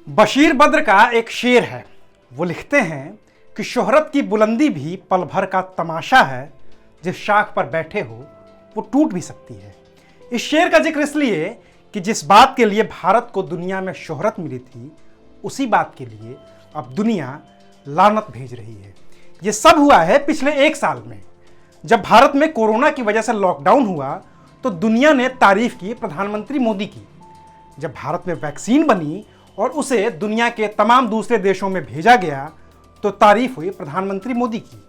बशीर बद्र का एक शेर है। वो लिखते हैं कि शोहरत की बुलंदी भी पल भर का तमाशा है, जिस शाख पर बैठे हो वो टूट भी सकती है। इस शेर का जिक्र इसलिए कि जिस बात के लिए भारत को दुनिया में शोहरत मिली थी, उसी बात के लिए अब दुनिया लानत भेज रही है। ये सब हुआ है पिछले एक साल में। जब भारत में कोरोना की वजह से लॉकडाउन हुआ तो दुनिया ने तारीफ की प्रधानमंत्री मोदी की। जब भारत में वैक्सीन बनी और उसे दुनिया के तमाम दूसरे देशों में भेजा गया तो तारीफ हुई प्रधानमंत्री मोदी की।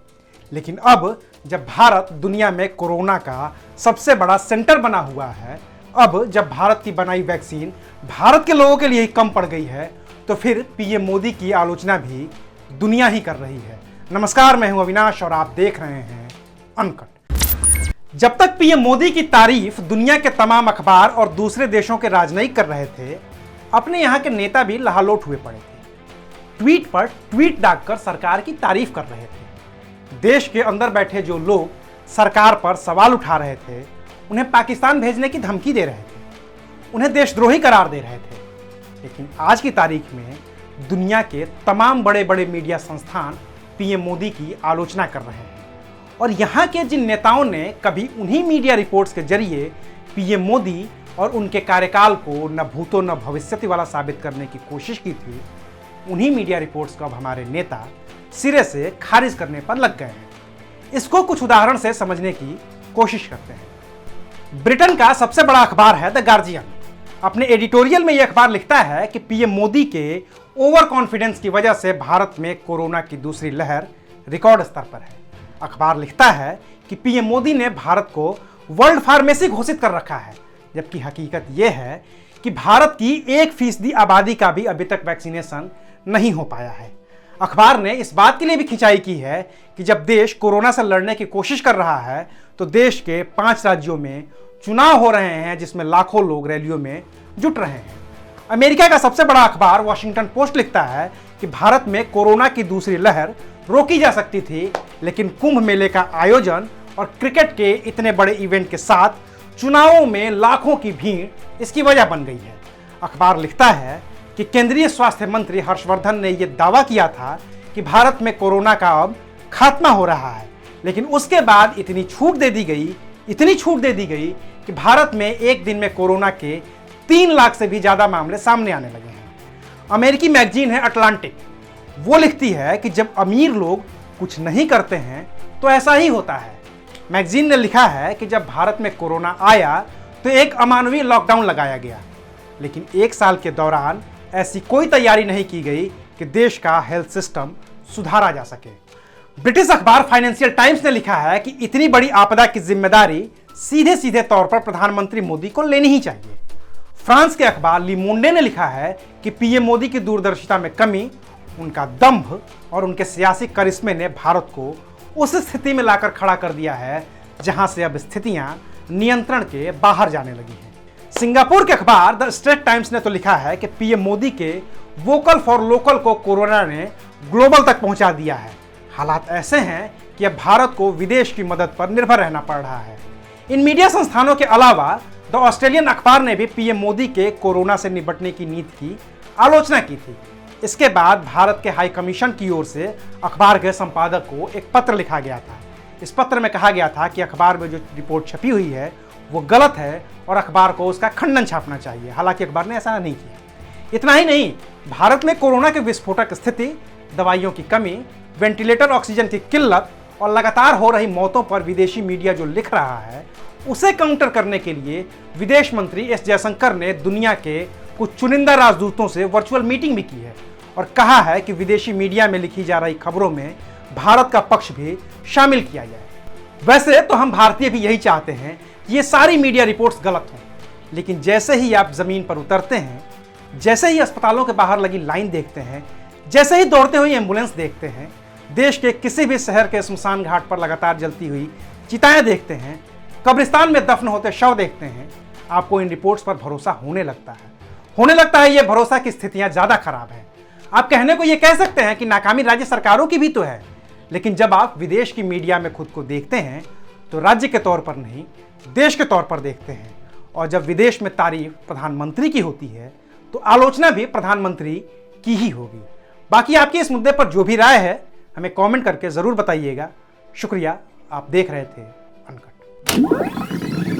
लेकिन अब जब भारत दुनिया में कोरोना का सबसे बड़ा सेंटर बना हुआ है, अब जब भारत की बनाई वैक्सीन भारत के लोगों के लिए ही कम पड़ गई है, तो फिर पीएम मोदी की आलोचना भी दुनिया ही कर रही है। नमस्कार, मैं हूं अविनाश और आप देख रहे हैं अनकट। जब तक पीएम मोदी की तारीफ दुनिया के तमाम अखबार और दूसरे देशों के राजनयिक कर रहे थे, अपने यहां के नेता भी लहालोट हुए पड़े थे। ट्वीट पर ट्वीट डालकर सरकार की तारीफ कर रहे थे। देश के अंदर बैठे जो लोग सरकार पर सवाल उठा रहे थे, उन्हें पाकिस्तान भेजने की धमकी दे रहे थे, उन्हें देशद्रोही करार दे रहे थे। लेकिन आज की तारीख में दुनिया के तमाम बड़े बड़े मीडिया संस्थान पीएम मोदी की आलोचना कर रहे हैं। और यहाँ के जिन नेताओं ने कभी उन्हीं मीडिया रिपोर्ट्स के जरिए पीएम मोदी और उनके कार्यकाल को न भूतो न भविष्यति वाला साबित करने की कोशिश की थी, उन्हीं मीडिया रिपोर्ट्स को अब हमारे नेता सिरे से खारिज करने पर लग गए हैं। इसको कुछ उदाहरण से समझने की कोशिश करते हैं। ब्रिटेन का सबसे बड़ा अखबार है द गार्जियन। अपने एडिटोरियल में यह अखबार लिखता है कि पीएम मोदी के ओवर कॉन्फिडेंस की वजह से भारत में कोरोना की दूसरी लहर रिकॉर्ड स्तर पर है। अखबार लिखता है कि पीएम मोदी ने भारत को वर्ल्ड फार्मेसी घोषित कर रखा है, जबकि हकीकत यह है कि भारत की 1% आबादी का भी अभी तक वैक्सीनेशन नहीं हो पाया है। अखबार ने इस बात के लिए भी खिंचाई की है कि जब देश कोरोना से लड़ने की कोशिश कर रहा है तो देश के 5 राज्यों में चुनाव हो रहे हैं, जिसमें लाखों लोग रैलियों में जुट रहे हैं। अमेरिका का सबसे बड़ा अखबार वॉशिंगटन पोस्ट लिखता है कि भारत में कोरोना की दूसरी लहर रोकी जा सकती थी, लेकिन कुंभ मेले का आयोजन और क्रिकेट के इतने बड़े इवेंट के साथ चुनावों में लाखों की भीड़ इसकी वजह बन गई है। अखबार लिखता है कि केंद्रीय स्वास्थ्य मंत्री हर्षवर्धन ने यह दावा किया था कि भारत में कोरोना का अब खात्मा हो रहा है, लेकिन उसके बाद इतनी छूट दे दी गई कि भारत में एक दिन में कोरोना के 3 लाख से भी ज्यादा मामले सामने आने लगे हैं। अमेरिकी मैगजीन है अटलांटिक, वो लिखती है कि जब अमीर लोग कुछ नहीं करते हैं तो ऐसा ही होता है। मैगजीन ने लिखा है कि जब भारत में कोरोना आया तो एक अमानवीय लॉकडाउन लगाया गया, लेकिन एक साल के दौरान ऐसी कोई तैयारी नहीं की गई कि देश का हेल्थ सिस्टम सुधारा जा सके। ब्रिटिश अखबार फाइनेंशियल टाइम्स ने लिखा है कि इतनी बड़ी आपदा की जिम्मेदारी सीधे सीधे तौर पर प्रधानमंत्री मोदी को लेनी ही चाहिए। फ्रांस के अखबार ली मोंडे ने लिखा है कि पीएम मोदी की दूरदर्शिता में कमी, उनका दंभ और उनके सियासी करिश्मे ने भारत को उस स्थिति में लाकर खड़ा कर दिया है जहां से अब स्थितियां नियंत्रण के बाहर जाने लगी हैं। सिंगापुर के अखबार द स्ट्रेट टाइम्स ने तो लिखा है कि पीएम मोदी के वोकल फॉर लोकल को कोरोना ने ग्लोबल तक पहुंचा दिया है। हालात ऐसे हैं कि अब भारत को विदेश की मदद पर निर्भर रहना पड़ रहा है। इन मीडिया संस्थानों के अलावा द ऑस्ट्रेलियन अखबार ने भी पीएम मोदी के कोरोना से निपटने की नीति की आलोचना की थी। इसके बाद भारत के हाई कमीशन की ओर से अखबार के संपादक को एक पत्र लिखा गया था। इस पत्र में कहा गया था कि अखबार में जो रिपोर्ट छपी हुई है वो गलत है और अखबार को उसका खंडन छापना चाहिए। हालांकि अखबार ने ऐसा नहीं किया। इतना ही नहीं, भारत में कोरोना के विस्फोटक स्थिति, दवाइयों की कमी, वेंटिलेटर ऑक्सीजन की किल्लत और लगातार हो रही मौतों पर विदेशी मीडिया जो लिख रहा है, उसे काउंटर करने के लिए विदेश मंत्री एस जयशंकर ने दुनिया के कुछ चुनिंदा राजदूतों से वर्चुअल मीटिंग भी की है और कहा है कि विदेशी मीडिया में लिखी जा रही खबरों में भारत का पक्ष भी शामिल किया जाए। वैसे तो हम भारतीय भी यही चाहते हैं कि ये सारी मीडिया रिपोर्ट्स गलत हों, लेकिन जैसे ही आप जमीन पर उतरते हैं, जैसे ही अस्पतालों के बाहर लगी लाइन देखते हैं, जैसे ही दौड़ते हुए एम्बुलेंस देखते हैं, देश के किसी भी शहर के स्मशान घाट पर लगातार जलती हुई चिताएं देखते हैं, कब्रिस्तान में दफन होते शव देखते हैं, आपको इन रिपोर्ट्स पर भरोसा होने लगता है। ये भरोसा की स्थितियां ज्यादा खराब है। आप कहने को ये कह सकते हैं कि नाकामी राज्य सरकारों की भी तो है, लेकिन जब आप विदेश की मीडिया में खुद को देखते हैं तो राज्य के तौर पर नहीं, देश के तौर पर देखते हैं। और जब विदेश में तारीफ प्रधानमंत्री की होती है तो आलोचना भी प्रधानमंत्री की ही होगी। बाकी आपकी इस मुद्दे पर जो भी राय है हमें कमेंट करके ज़रूर बताइएगा। शुक्रिया, आप देख रहे थे अनकट।